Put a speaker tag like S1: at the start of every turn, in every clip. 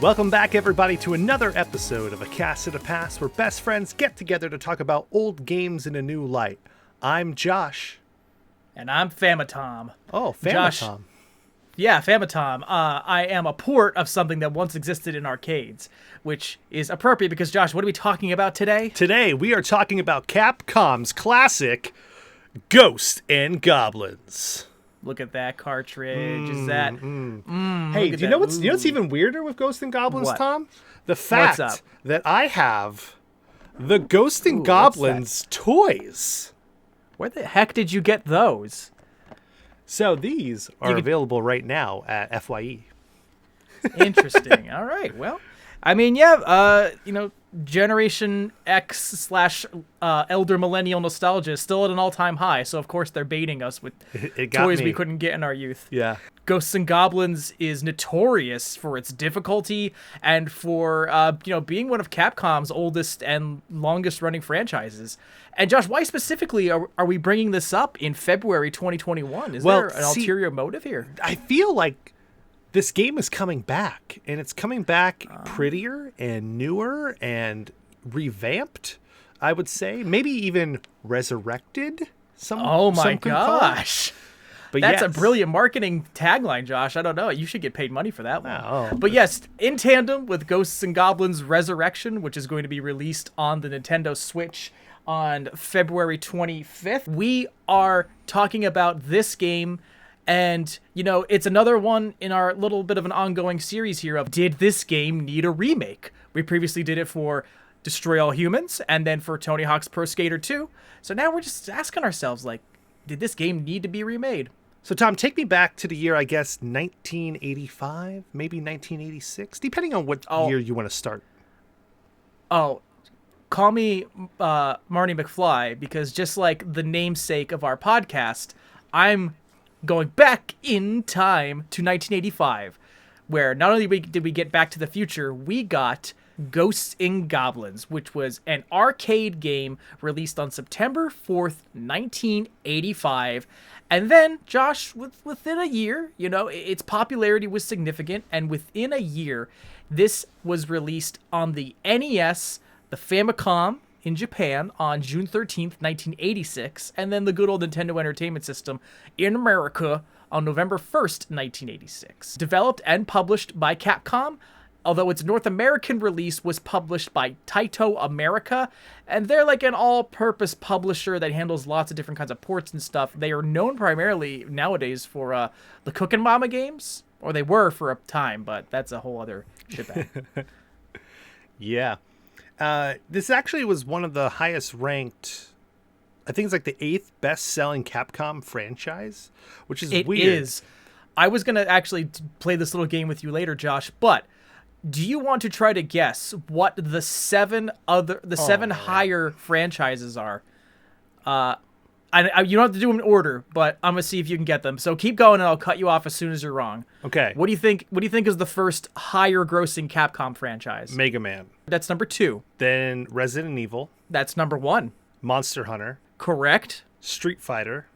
S1: Welcome back, everybody, to another episode of A Cast of the Past, where best friends get together to talk about old games in a new light. I'm Josh.
S2: And I'm Famatom.
S1: Oh, Famatom.
S2: Josh, yeah, Famatom. I am a port of something that once existed in arcades, which is appropriate because, Josh, what are we talking about today?
S1: Today, we are talking about Capcom's classic GHOSTS N Goblins.
S2: Look at that cartridge. Is that...
S1: Hey, do you know what's even weirder with Ghosts and Goblins,
S2: What?
S1: Tom? The fact that I have the Ghosts and Goblins toys.
S2: Where the heck did you get those?
S1: So these are available right now at FYE.
S2: Interesting. All right. Well, I mean, yeah, Generation X / elder millennial nostalgia is still at an all-time high, so of course they're baiting us with toys we couldn't get in our youth.
S1: Yeah.
S2: Ghosts and Goblins is notorious for its difficulty and for being one of Capcom's oldest and longest-running franchises. And Josh, why specifically are we bringing this up in February 2021? Is there an ulterior motive here?
S1: I feel like this game is coming back, and it's coming back prettier and newer and revamped, I would say. Maybe even resurrected.
S2: Oh my gosh.
S1: But
S2: That's a brilliant marketing tagline, Josh. I don't know. You should get paid money for that one.
S1: Oh,
S2: but yes, in tandem with Ghosts and Goblins Resurrection, which is going to be released on the Nintendo Switch on February 25th, we are talking about this game. And, it's another one in our little bit of an ongoing series here of, did this game need a remake? We previously did it for Destroy All Humans and then for Tony Hawk's Pro Skater 2. So now we're just asking ourselves, did this game need to be remade?
S1: So, Tom, take me back to the year, I guess, 1985, maybe 1986, depending on what year you want to start.
S2: Oh, call me Marty McFly, because just like the namesake of our podcast, I'm going back in time to 1985, where not only did we get Back to the Future, we got Ghosts N Goblins, which was an arcade game released on September 4th, 1985. And then, Josh, within a year, its popularity was significant, and within a year, this was released on the NES, the Famicom, in Japan on June 13th, 1986, and then the good old Nintendo Entertainment System in America on November 1st, 1986. Developed and published by Capcom, although its North American release was published by Taito America, and they're like an all-purpose publisher that handles lots of different kinds of ports and stuff. They are known primarily nowadays for the Cookin' Mama games, or they were for a time, but that's a whole other shebang.
S1: Yeah. This actually was one of the highest ranked, I think it's like the 8th best-selling Capcom franchise, which is weird. It is.
S2: I was going to actually play this little game with you later, Josh, but do you want to try to guess what the seven higher franchises are? You don't have to do them in order, but I'm going to see if you can get them. So keep going and I'll cut you off as soon as you're wrong.
S1: Okay.
S2: What do you think is the first higher grossing Capcom franchise?
S1: Mega Man.
S2: That's number 2.
S1: Then Resident Evil.
S2: That's number 1.
S1: Monster Hunter.
S2: Correct.
S1: Street Fighter.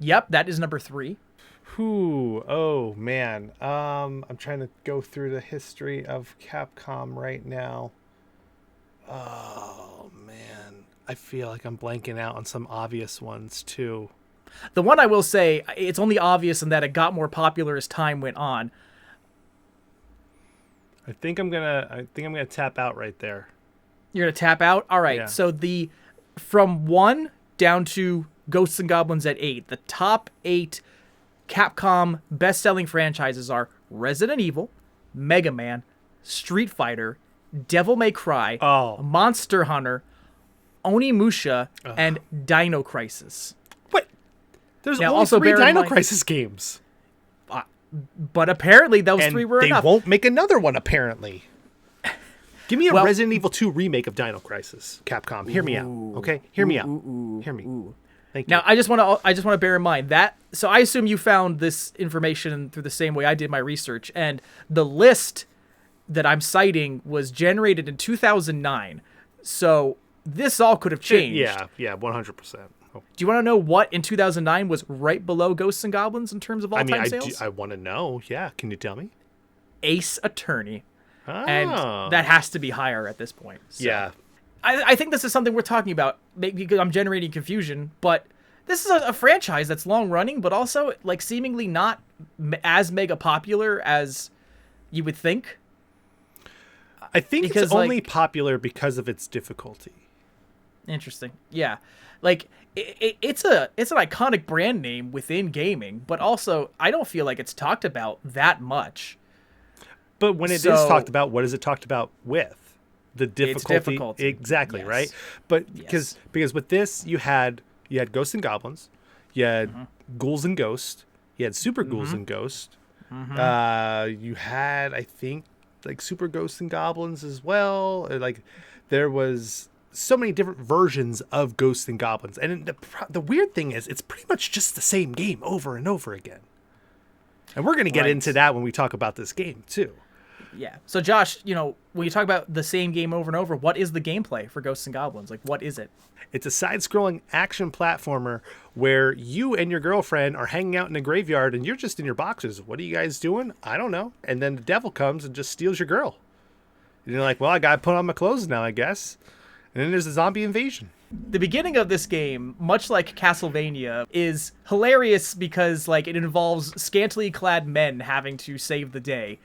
S2: Yep, that is number 3.
S1: Oh man. I'm trying to go through the history of Capcom right now. Oh man. I feel like I'm blanking out on some obvious ones too.
S2: The one I will say, it's only obvious in that it got more popular as time went on.
S1: I think I'm gonna tap out right there.
S2: You're gonna tap out? All right.
S1: Yeah.
S2: So from 1 down to Ghosts and Goblins at 8, the top 8 Capcom best-selling franchises are Resident Evil, Mega Man, Street Fighter, Devil May Cry, Monster Hunter, Onimusha, and Dino Crisis.
S1: What? There's
S2: now,
S1: only
S2: also
S1: 3 Dino Crisis games.
S2: But apparently those 3 were enough.
S1: They won't make another one, apparently. Give me a Resident Evil 2 remake of Dino Crisis, Capcom. Hear me out, okay? Hear me out. Hear me. Thank you.
S2: Now, I just want to bear in mind that, so I assume you found this information through the same way I did my research, and the list that I'm citing was generated in 2009. So this all could have changed.
S1: Yeah, 100%.
S2: Do you want to know what in 2009 was right below Ghosts and Goblins in terms of all-time sales?
S1: I want to know. Yeah, can you tell me?
S2: Ace Attorney. and that has to be higher at this point. So.
S1: Yeah.
S2: I think this is something we're talking about because I'm generating confusion, but this is a franchise that's long running, but also like seemingly not as mega popular as you would think.
S1: I think it's only popular because of its difficulty.
S2: Interesting. Yeah. Like it's an iconic brand name within gaming, but also I don't feel like it's talked about that much.
S1: But when it is talked about, what is it talked about with? The difficulty. Exactly, yes. Right? But because with this you had Ghosts and Goblins, you had Ghouls and Ghosts, you had Super Ghouls and Ghosts. You had, I think, like Super Ghosts and Goblins as well. Like there was so many different versions of Ghosts and Goblins. And the weird thing is it's pretty much just the same game over and over again. And we're going to get into that when we talk about this game too.
S2: Yeah. So Josh, when you talk about the same game over and over, what is the gameplay for Ghosts and Goblins? Like, what is it?
S1: It's a side-scrolling action platformer where you and your girlfriend are hanging out in a graveyard and you're just in your boxes. What are you guys doing? I don't know. And then the devil comes and just steals your girl. And you're like, well, I got to put on my clothes now, I guess. And then there's a zombie invasion.
S2: The beginning of this game, much like Castlevania, is hilarious because like it involves scantily clad men having to save the day.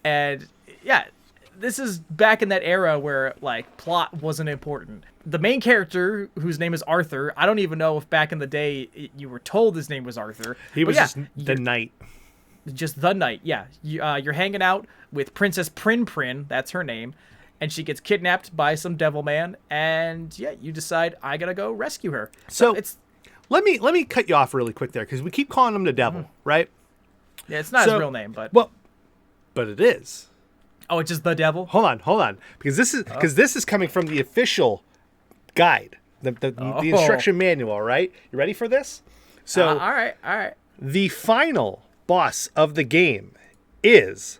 S2: And yeah, this is back in that era where like plot wasn't important. The main character, whose name is Arthur, I don't even know if back in the day you were told his name was Arthur.
S1: He was just the knight.
S2: Just the knight, yeah. You're hanging out with Princess Prin, that's her name, and she gets kidnapped by some devil man, and yeah, you decide I gotta go rescue her.
S1: So it's let me cut you off really quick there because we keep calling him the devil, right?
S2: Yeah, it's not his real name, but
S1: but it is.
S2: Oh, it's just the devil?
S1: Hold on. Because this is coming from the official guide. The instruction manual, right? You ready for this? So
S2: all right.
S1: The final boss of the game is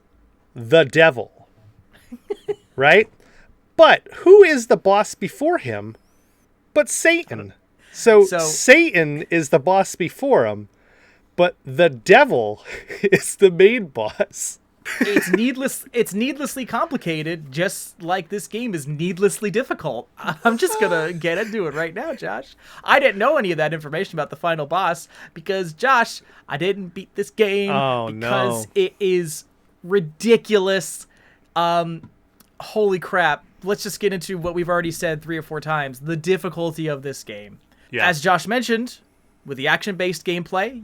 S1: the devil. Right? But who is the boss before him but Satan? So Satan is the boss before him, but the devil is the main boss.
S2: It's needlessly complicated, just like this game is needlessly difficult. I'm just gonna get into it right now, Josh. I didn't know any of that information about the final boss because, Josh, I didn't beat this game because it is ridiculous. Holy crap. Let's just get into what we've already said 3 or 4 times. The difficulty of this game. Yeah. As Josh mentioned, with the action-based gameplay,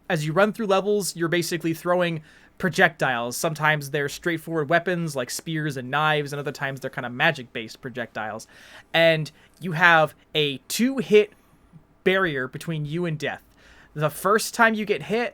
S2: as you run through levels, you're basically throwing projectiles. Sometimes they're straightforward weapons like spears and knives, and other times they're kind of magic-based projectiles. And you have a 2-hit barrier between you and death. The first time you get hit,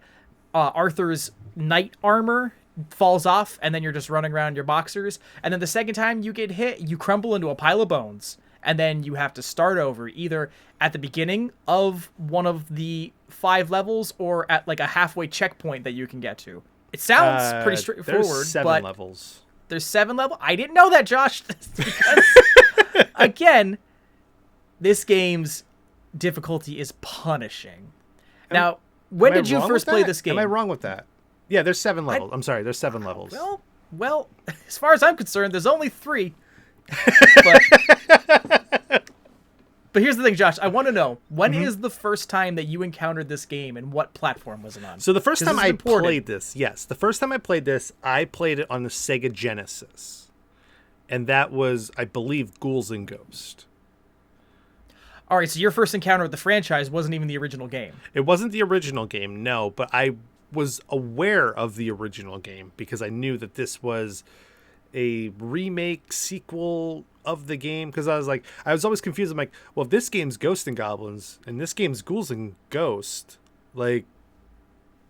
S2: Arthur's knight armor falls off, and then you're just running around in your boxers. And then the second time you get hit, you crumble into a pile of bones. And then you have to start over, either at the beginning of one of the 5 levels or at like a halfway checkpoint that you can get to. It sounds pretty straightforward.
S1: There's 7 levels.
S2: There's 7 levels? I didn't know that, Josh. Because, again, this game's difficulty is punishing. Now, when did you first play this game?
S1: Am I wrong with that? Yeah, there's 7 levels. I'm sorry, there's 7 levels.
S2: Well, as far as I'm concerned, there's only 3. But here's the thing, Josh. I want to know, when is the first time that you encountered this game and what platform was it on?
S1: So the first time I played this, I played it on the Sega Genesis. And that was, I believe, Ghouls and Ghosts.
S2: All right, so your first encounter with the franchise wasn't even the original game.
S1: It wasn't the original game, no, but I was aware of the original game because I knew that this was a remake sequel of the game, because I was always confused. I'm like, well, if this game's Ghosts and Goblins and this game's Ghouls and Ghosts, like,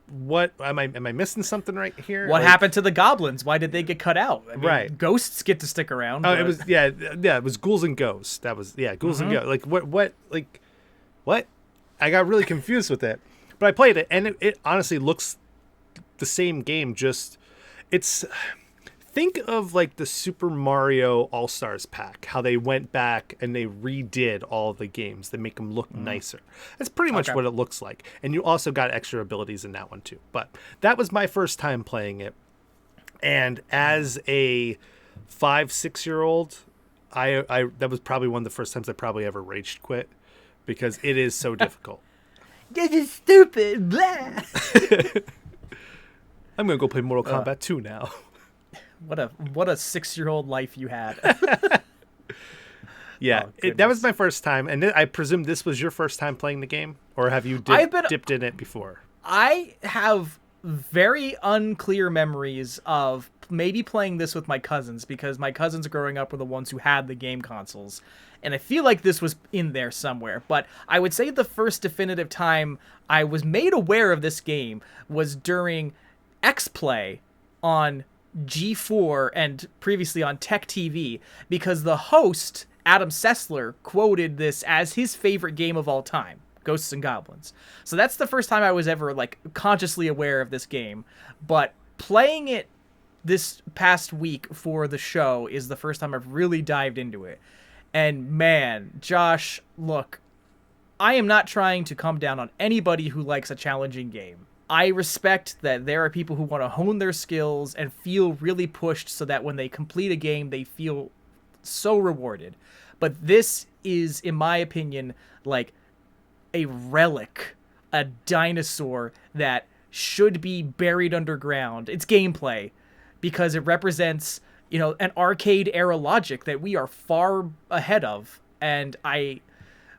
S1: what am I missing something right here?
S2: What happened to the goblins? Why did they get cut out? I mean, right, ghosts get to stick around.
S1: Oh, but... it was Ghouls and Ghosts. That was Ghouls and Ghosts. Like what? I got really confused with it, but I played it and it honestly looks the same game. Just think of like the Super Mario All-Stars pack, how they went back and they redid all of the games. They make them look nicer. That's pretty much what it looks like. And you also got extra abilities in that one too. But that was my first time playing it. And as a 5-6-year-old, I that was probably one of the first times I probably ever rage quit because it is so difficult.
S2: This is stupid. Blah.
S1: I'm gonna go play Mortal Kombat 2 now.
S2: What a 6-year-old life you had.
S1: Yeah, that was my first time, and I presume this was your first time playing the game, or have you dipped in it before?
S2: I have very unclear memories of maybe playing this with my cousins, because my cousins growing up were the ones who had the game consoles, and I feel like this was in there somewhere. But I would say the first definitive time I was made aware of this game was during X-Play on G4 and previously on Tech TV, because the host, Adam Sessler, quoted this as his favorite game of all time, Ghosts and Goblins. So that's the first time I was ever like consciously aware of this game. But playing it this past week for the show is the first time I've really dived into it. And man, Josh, look, I am not trying to come down on anybody who likes a challenging game. I respect that there are people who want to hone their skills and feel really pushed so that when they complete a game, they feel so rewarded. But this is, in my opinion, like a relic, a dinosaur that should be buried underground. It's gameplay, because it represents, an arcade era logic that we are far ahead of. And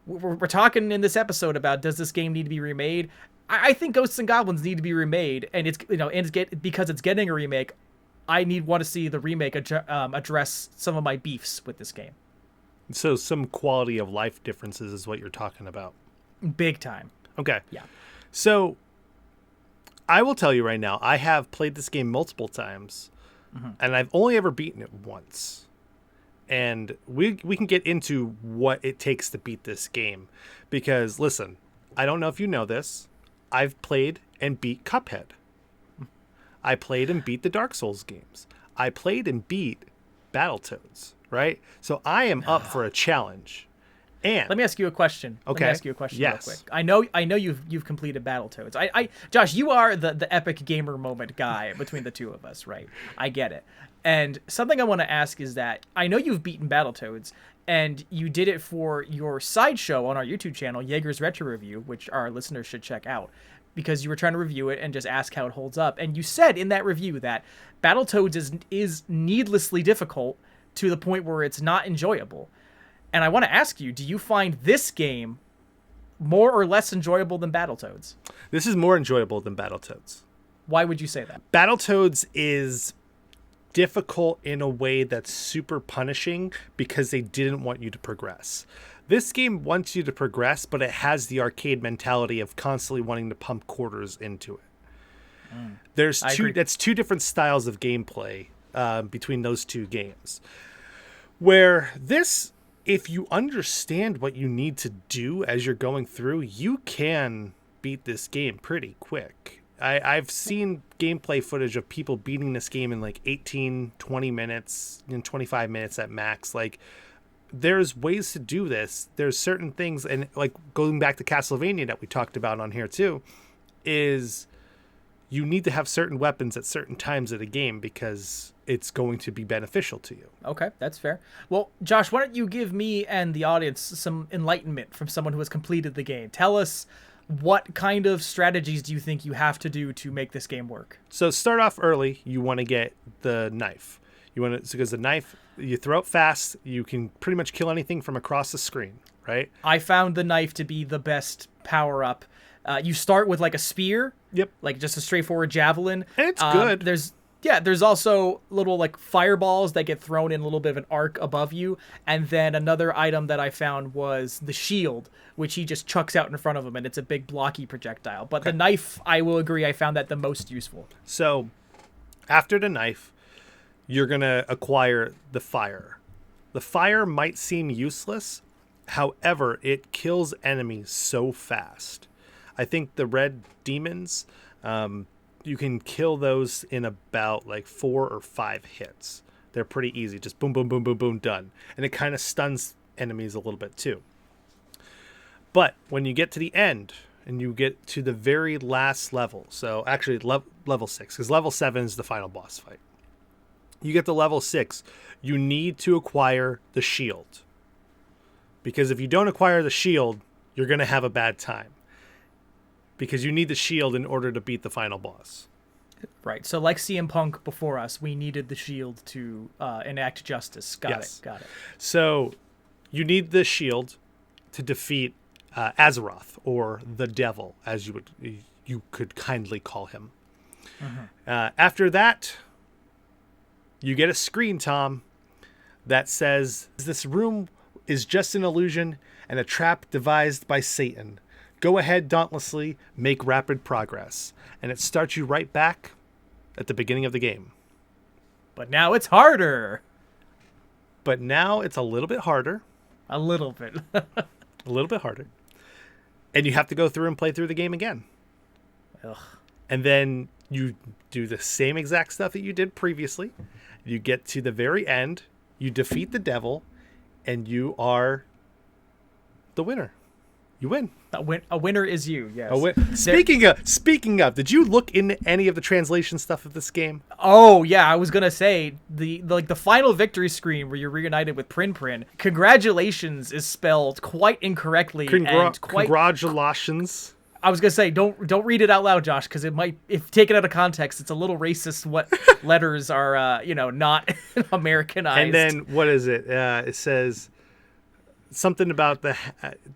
S2: we're talking in this episode about, does this game need to be remade? I think Ghosts and Goblins need to be remade, and because it's getting a remake, I want to see the remake address some of my beefs with this game.
S1: So some quality of life differences is what you're talking about.
S2: Big time.
S1: Okay.
S2: Yeah.
S1: So I will tell you right now, I have played this game multiple times, and I've only ever beaten it once. And we can get into what it takes to beat this game. Because, listen, I don't know if you know this, I've played and beat Cuphead. I played and beat the Dark Souls games. I played and beat Battletoads, right? So I am up for a challenge. And
S2: let me ask you a question.
S1: Okay.
S2: Let me ask you a question
S1: Yes.
S2: real quick. I know you've completed Battletoads. Josh, you are the epic gamer moment guy between the two of us, right? I get it. And something I want to ask is that I know you've beaten Battletoads, and you did it for your sideshow on our YouTube channel, Jaeger's Retro Review, which our listeners should check out, because you were trying to review it and just ask how it holds up. And you said in that review that Battletoads is needlessly difficult to the point where it's not enjoyable. And I want to ask you, do you find this game more or less enjoyable than Battletoads?
S1: This is more enjoyable than Battletoads.
S2: Why would you say that?
S1: Battletoads is difficult in a way that's super punishing because they didn't want you to progress. This game wants you to progress, but it has the arcade mentality of constantly wanting to pump quarters into it. That's two different styles of gameplay between those two games. Where this, if you understand what you need to do as you're going through, you can beat this game pretty quick. I've seen gameplay footage of people beating this game in like 18, 20 minutes, 25 minutes at max. Like, there's ways to do this. There's certain things, and like going back to Castlevania that we talked about on here too, is you need to have certain weapons at certain times of the game because it's going to be beneficial to you.
S2: Okay, that's fair. Well, Josh, why don't you give me and the audience some enlightenment from someone who has completed the game? Tell us, what kind of strategies do you think you have to do to make this game work?
S1: So start off early. You want to get the knife. Because the knife, you throw it fast, you can pretty much kill anything from across the screen, right?
S2: I found the knife to be the best power-up. You start with like a spear.
S1: Yep.
S2: Like just a straightforward javelin.
S1: And it's good.
S2: There's also little like fireballs that get thrown in a little bit of an arc above you. And then another item that I found was the shield, which he just chucks out in front of him, and it's a big blocky projectile. But the knife, I will agree, I found that the most useful.
S1: So after the knife, you're going to acquire the fire. The fire might seem useless. However, it kills enemies so fast. I think the red demons, you can kill those in about like 4 or 5 hits. They're pretty easy. Just boom, boom, boom, boom, boom, done. And it kind of stuns enemies a little bit too. But when you get to the end and you get to the very last level, so actually level 6, because level 7 is the final boss fight. You get to level 6. You need to acquire the shield. Because if you don't acquire the shield, you're going to have a bad time. Because you need the shield in order to beat the final boss.
S2: Right. So like CM Punk before us, we needed the shield to enact justice. Got it.
S1: So you need the shield to defeat Azeroth, or the devil, as you could kindly call him. After that, you get a screen, Tom, that says, this room is just an illusion and a trap devised by Satan. Go ahead dauntlessly, make rapid progress. And it starts you right back at the beginning of the game.
S2: But now it's harder.
S1: But now it's a little bit harder.
S2: A little bit.
S1: A little bit harder. And you have to go through and play through the game again.
S2: Ugh.
S1: And then you do the same exact stuff that you did previously. You get to the very end, you defeat the devil, and you are the winner. You win.
S2: A winner is you, yes.
S1: Speaking of, did you look into any of the translation stuff of this game?
S2: Oh, yeah, I was going to say, the final victory screen where you're reunited with Prin Prin, congratulations is spelled quite incorrectly.
S1: Congratulations.
S2: I was going to say, don't read it out loud, Josh, because it might, if taken out of context, it's a little racist what letters are, not Americanized.
S1: And then, what is it? It says something about the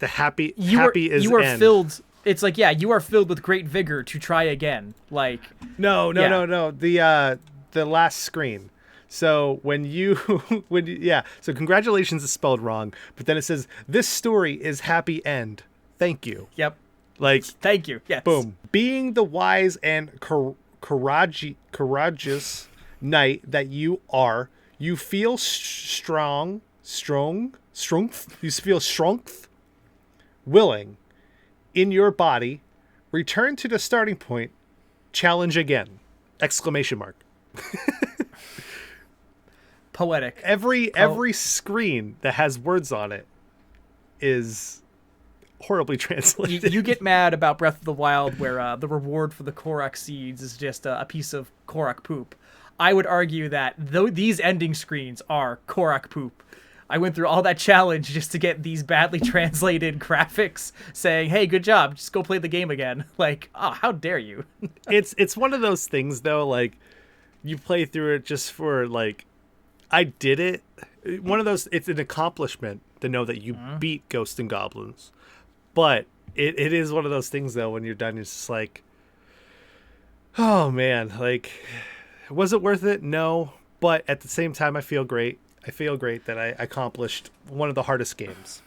S1: happy is
S2: you are
S1: end.
S2: Filled. It's like, yeah, you are filled with great vigor to try again. Like,
S1: no. The last screen. So so congratulations is spelled wrong, but then it says this story is happy end. Thank you.
S2: Yep.
S1: Like,
S2: thank you. Yes.
S1: Boom. Being the wise and courageous knight that you are, you feel strong. You feel strength, willing, in your body. Return to the starting point. Challenge again! Exclamation mark.
S2: Poetic.
S1: Every screen that has words on it is horribly translated.
S2: You get mad about Breath of the Wild, where the reward for the Korok seeds is just a piece of Korok poop. I would argue that these ending screens are Korok poop. I went through all that challenge just to get these badly translated graphics saying, hey, good job, just go play the game again. Like, oh, how dare you?
S1: It's one of those things, though, like, you play through it just for, like, I did it. One of those, it's an accomplishment to know that you beat Ghosts and Goblins. But it is one of those things, though, when you're done, it's just like, oh, man, like, was it worth it? No. But at the same time, I feel great. I feel great that I accomplished one of the hardest games.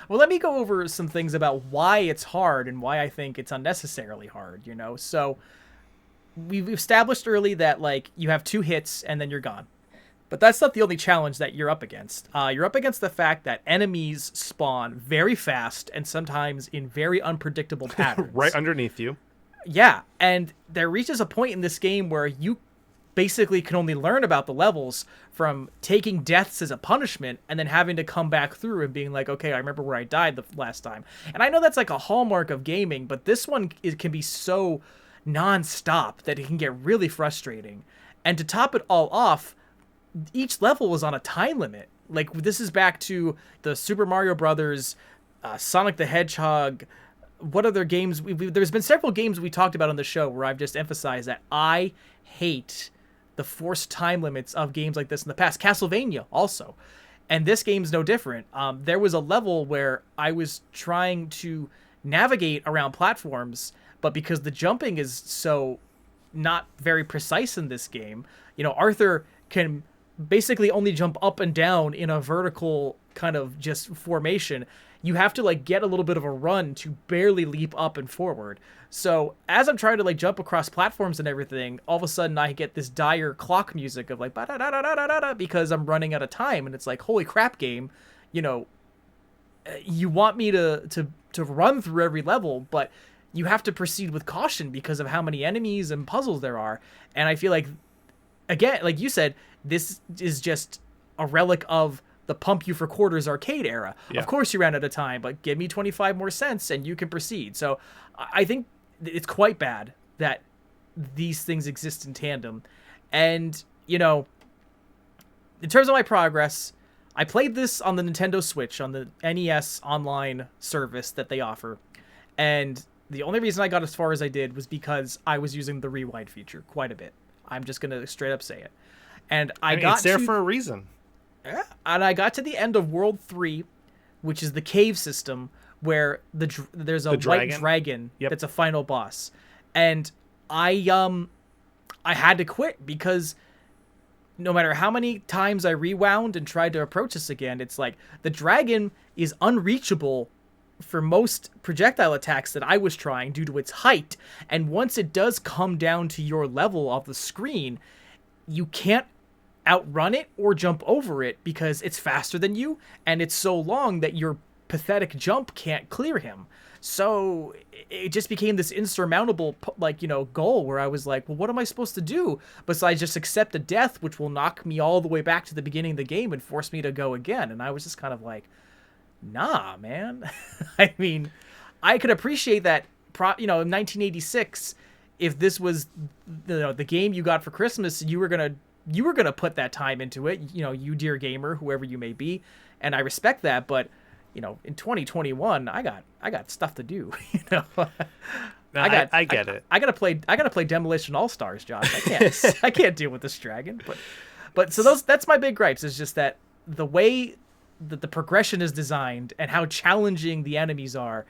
S2: Well, let me go over some things about why it's hard and why I think it's unnecessarily hard, So we've established early that, like, you have 2 hits and then you're gone. But that's not the only challenge that you're up against. You're up against the fact that enemies spawn very fast and sometimes in very unpredictable patterns.
S1: Right underneath you.
S2: Yeah, and there reaches a point in this game where you basically can only learn about the levels from taking deaths as a punishment and then having to come back through and being like, okay, I remember where I died the last time. And I know that's like a hallmark of gaming, but this one can be so non-stop that it can get really frustrating. And to top it all off, each level was on a time limit. Like, this is back to the Super Mario Brothers, Sonic the Hedgehog. What other games? There's been several games we talked about on the show where I've just emphasized that I hate the forced time limits of games like this in the past. Castlevania also. And this game's no different. There was a level where I was trying to navigate around platforms, but because the jumping is so not very precise in this game, Arthur can basically only jump up and down in a vertical kind of just formation. You have to, like, get a little bit of a run to barely leap up and forward. So as I'm trying to, like, jump across platforms and everything, all of a sudden I get this dire clock music of, like, ba-da-da-da-da-da-da, because I'm running out of time. And it's like, holy crap, game. You want me to run through every level, but you have to proceed with caution because of how many enemies and puzzles there are. And I feel like, again, like you said, this is just a relic of the pump you for quarters arcade era. Yeah. Of course you ran out of time, but give me 25 more cents and you can proceed. So I think it's quite bad that these things exist in tandem. And, in terms of my progress, I played this on the Nintendo Switch, on the NES online service that they offer. And the only reason I got as far as I did was because I was using the rewind feature quite a bit. I'm just going to straight up say it. And I got
S1: it's there for a reason.
S2: Yeah, and I got to the end of World 3, which is the cave system, where there's a white dragon that's a final boss. And I had to quit because no matter how many times I rewound and tried to approach this again, it's like the dragon is unreachable for most projectile attacks that I was trying due to its height. And once it does come down to your level of the screen, you can't outrun it or jump over it because it's faster than you, and it's so long that your pathetic jump can't clear him. So it just became this insurmountable, goal where I was like, well, what am I supposed to do besides just accept a death, which will knock me all the way back to the beginning of the game and force me to go again? And I was just kind of like, nah, man. I mean, I could appreciate that, in 1986, if this was the game you got for Christmas, you were gonna put that time into it, you dear gamer, whoever you may be, and I respect that. But in 2021, I got stuff to do.
S1: I get it.
S2: I gotta play Demolition All Stars, Josh. I can't deal with this dragon. But so that's my big gripes. Is just that the way that the progression is designed and how challenging the enemies are,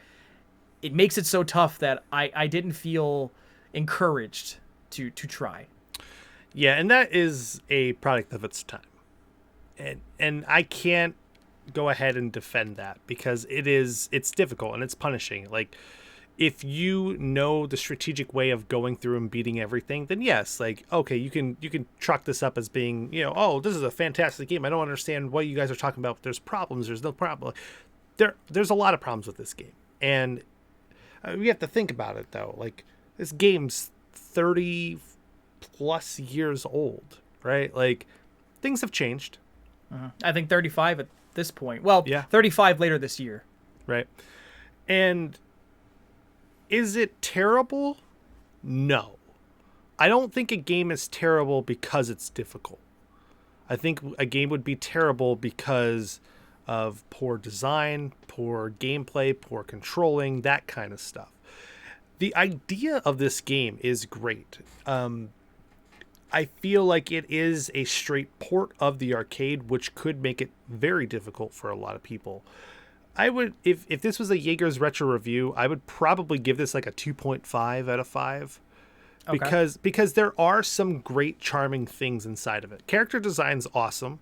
S2: it makes it so tough that I didn't feel encouraged to try.
S1: Yeah, and that is a product of its time, and I can't go ahead and defend that because it's difficult and it's punishing. Like, if you know the strategic way of going through and beating everything, then yes, like, okay, you can chalk this up as being, oh, this is a fantastic game. I don't understand what you guys are talking about. There's problems. There's no problem. There's a lot of problems with this game, and we have to think about it though. Like, this game's 30 plus years old, right? Like, things have changed.
S2: I think 35 at this point. Well, yeah. 35 later this year.
S1: Right. And is it terrible? No. I don't think a game is terrible because it's difficult. I think a game would be terrible because of poor design, poor gameplay, poor controlling, that kind of stuff. The idea of this game is great. I feel like it is a straight port of the arcade, which could make it very difficult for a lot of people. I would, if this was a Jaeger's Retro Review, I would probably give this like a 2.5 out of 5. Okay. Because there are some great, charming things inside of it. Character design's awesome.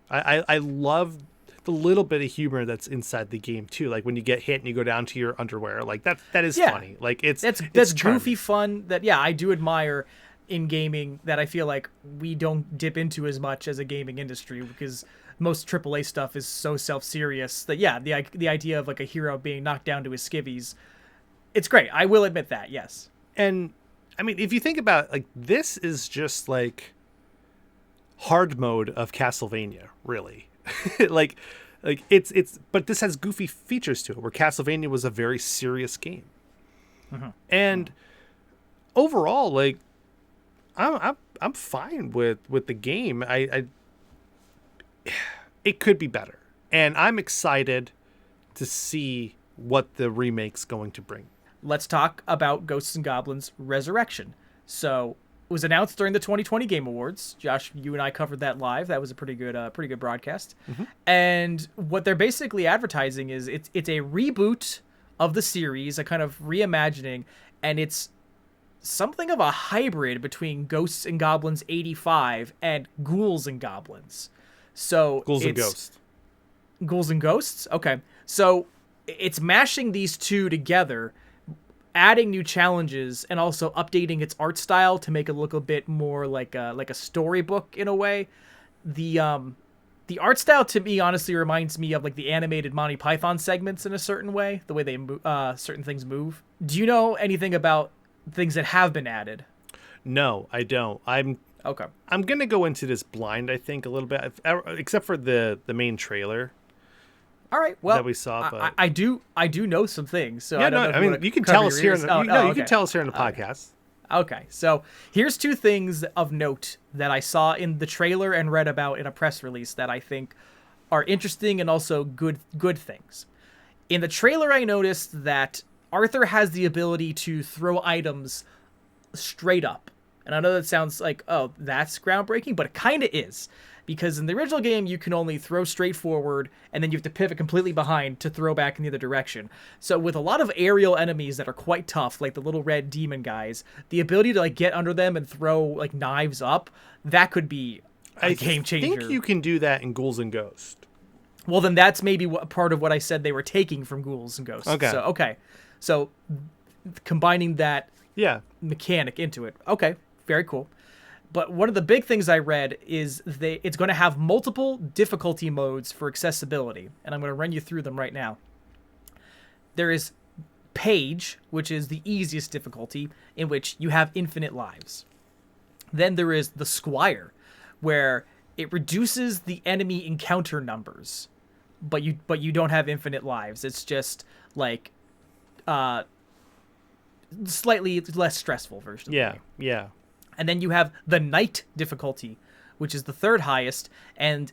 S1: I love the little bit of humor that's inside the game too. Like when you get hit and you go down to your underwear, like that is funny. Like that's
S2: goofy fun that I do admire in gaming, that I feel like we don't dip into as much as a gaming industry, because most AAA stuff is so self-serious that the idea of like a hero being knocked down to his skivvies, it's great. I will admit that, yes.
S1: And I mean, if you think about it, like, this is just like hard mode of Castlevania, really. like it's but this has goofy features to it, where Castlevania was a very serious game. And overall, like, I'm fine with the game. It could be better, and I'm excited to see what the remake's going to bring.
S2: Let's talk about Ghosts and Goblins Resurrection. So it was announced during the 2020 Game Awards. Josh, you and I covered that live. That was a pretty good broadcast. And what they're basically advertising is it's a reboot of the series, a kind of reimagining, and it's something of a hybrid between Ghosts and Goblins 85 and Ghouls and Goblins. So
S1: Ghouls and Ghosts.
S2: Ghouls and Ghosts? Okay. So it's mashing these two together, adding new challenges, and also updating its art style to make it look a bit more like a storybook in a way. The art style, to me, honestly reminds me of like the animated Monty Python segments in a certain way, the way they certain things move. Do you know anything about things that have been added?
S1: No, I don't. I'm gonna go into this blind, I think, a little bit, except for the main trailer.
S2: All right, well,
S1: that we saw. But
S2: I do know some things. So
S1: yeah, I mean, you can tell us here. You can tell us here in the podcast.
S2: Okay, so here's two things of note that I saw in the trailer and read about in a press release that I think are interesting and also good things. In the trailer, I noticed that Arthur has the ability to throw items straight up. And I know that sounds like, oh, that's groundbreaking, but it kind of is. Because in the original game, you can only throw straight forward, and then you have to pivot completely behind to throw back in the other direction. So with a lot of aerial enemies that are quite tough, like the little red demon guys, the ability to like get under them and throw like knives up, that could be a game changer.
S1: I think you can do that in Ghouls and Ghosts.
S2: Well, then that's maybe part of what I said they were taking from Ghouls and Ghosts.
S1: Okay.
S2: So combining that
S1: Yeah.
S2: mechanic into it. Okay, very cool. But one of the big things I read is it's going to have multiple difficulty modes for accessibility, and I'm going to run you through them right now. There is Page, which is the easiest difficulty, in which you have infinite lives. Then there is the Squire, where it reduces the enemy encounter numbers, but you don't have infinite lives. It's just like slightly less stressful version of the game.
S1: Yeah.
S2: And then you have the Knight difficulty, which is the third highest. And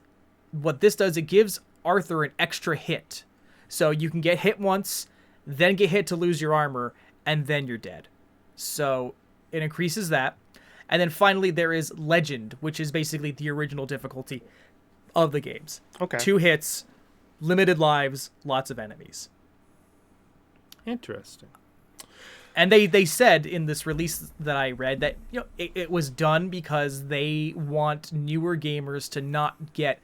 S2: what this does, it gives Arthur an extra hit. So you can get hit once, then get hit to lose your armor, and then you're dead. So it increases that. And then finally, there is Legend, which is basically the original difficulty of the games.
S1: Okay.
S2: 2 hits, limited lives, lots of enemies.
S1: Interesting.
S2: And they said in this release that I read that it was done because they want newer gamers to not get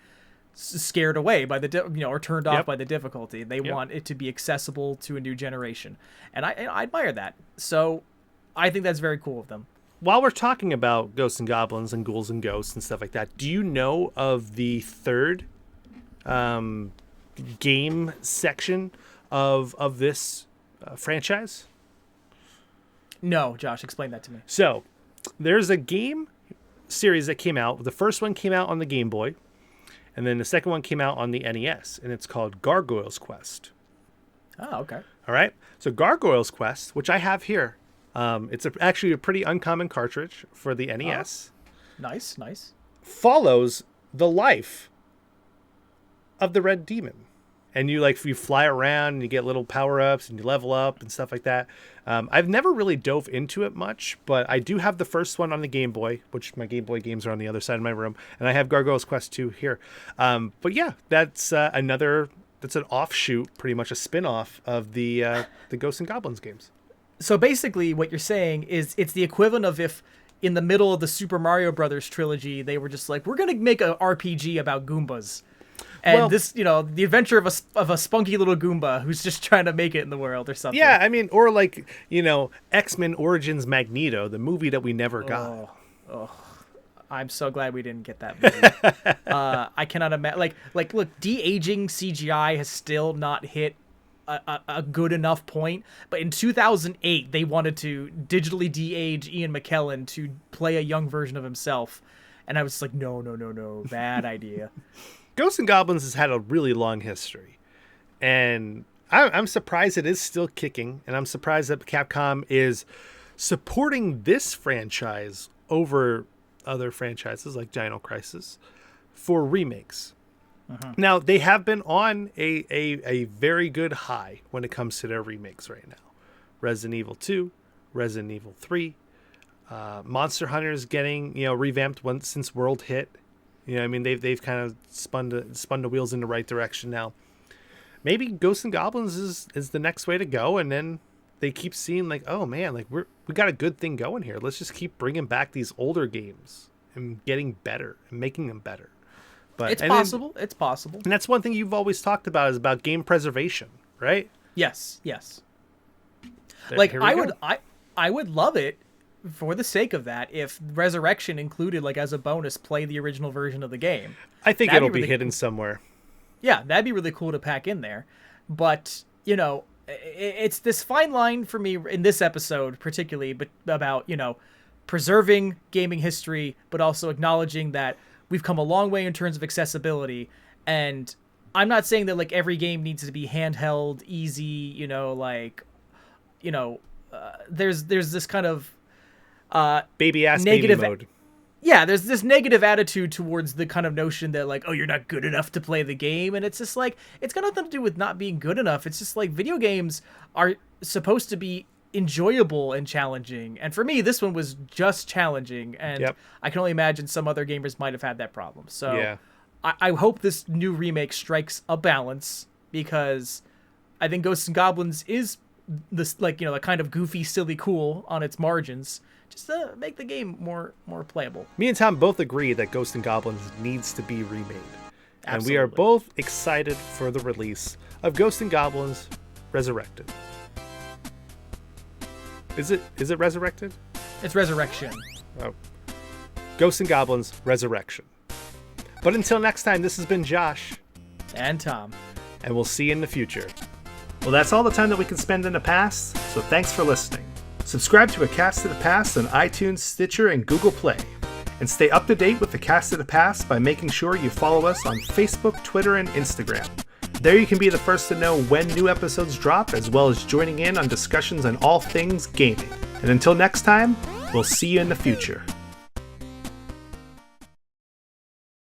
S2: scared away by the or turned off by the difficulty. They want it to be accessible to a new generation, and I admire that. So I think that's very cool of them.
S1: While we're talking about Ghosts and Goblins and Ghouls and Ghosts and stuff like that, do you know of the third game section of this franchise?
S2: No, Josh, explain that to me.
S1: So, there's a game series that came out. The first one came out on the Game Boy, and then the second one came out on the NES, and it's called Gargoyle's Quest.
S2: Oh, okay.
S1: All right. So, Gargoyle's Quest, which I have here, it's actually a pretty uncommon cartridge for the NES.
S2: Oh, nice.
S1: Follows the life of the Red Demon. And you fly around and you get little power-ups and you level up and stuff like that. I've never really dove into it much, but I do have the first one on the Game Boy, which my Game Boy games are on the other side of my room, and I have Gargoyle's Quest 2 here. But yeah, that's an offshoot, pretty much a spin-off of the Ghosts and Goblins games.
S2: So basically what you're saying is it's the equivalent of if in the middle of the Super Mario Brothers trilogy, they were just like, we're going to make an RPG about Goombas. And this, the adventure of a spunky little Goomba who's just trying to make it in the world or something.
S1: Yeah, I mean, or X-Men Origins Magneto, the movie that we never got.
S2: Oh, I'm so glad we didn't get that movie. I cannot imagine. Look, de-aging CGI has still not hit a good enough point. But in 2008, they wanted to digitally de-age Ian McKellen to play a young version of himself. And I was like, no, bad idea.
S1: Ghosts and Goblins has had a really long history, and I'm surprised it is still kicking, and I'm surprised that Capcom is supporting this franchise over other franchises like Dino Crisis for remakes. Uh-huh. Now, they have been on a very good high when it comes to their remakes right now. Resident Evil 2, Resident Evil 3, Monster Hunter's getting revamped since World hit. I mean, they've kind of spun the wheels in the right direction now. Maybe Ghosts and Goblins is the next way to go, and then they keep seeing we got a good thing going here. Let's just keep bringing back these older games and getting better and making them better. But
S2: it's possible. It's possible.
S1: And that's one thing you've always talked about is about game preservation, right?
S2: Yes. I would love it. For the sake of that, if Resurrection included, as a bonus, play the original version of the game.
S1: I think it'll be hidden somewhere.
S2: Yeah, that'd be really cool to pack in there. But, it's this fine line for me in this episode, particularly, but about, preserving gaming history, but also acknowledging that we've come a long way in terms of accessibility. And I'm not saying that, every game needs to be handheld, easy, there's this kind of
S1: baby ass
S2: negative
S1: baby mode.
S2: Yeah, there's this negative attitude towards the kind of notion that like, oh, you're not good enough to play the game. And it's just like, it's got nothing to do with not being good enough. It's just like video games are supposed to be enjoyable and challenging. And for me, this one was just challenging. And I can only imagine some other gamers might have had that problem. So I hope this new remake strikes a balance, because I think Ghosts and Goblins is this, like, you know, the kind of goofy, silly, cool on its margins, just to make the game more playable.
S1: Me and Tom both agree that Ghosts and Goblins needs to be remade.
S2: Absolutely.
S1: And we are both excited for the release of Ghosts and Goblins Resurrected. Is it Resurrected?
S2: It's Resurrection.
S1: Oh. Ghosts and Goblins Resurrection. But until next time, this has been Josh.
S2: And Tom.
S1: And we'll see you in the future. Well, that's all the time that we can spend in the past, so thanks for listening. Subscribe to A Cast of the Past on iTunes, Stitcher, and Google Play. And stay up to date with The Cast of the Past by making sure you follow us on Facebook, Twitter, and Instagram. There you can be the first to know when new episodes drop, as well as joining in on discussions on all things gaming. And until next time, we'll see you in the future.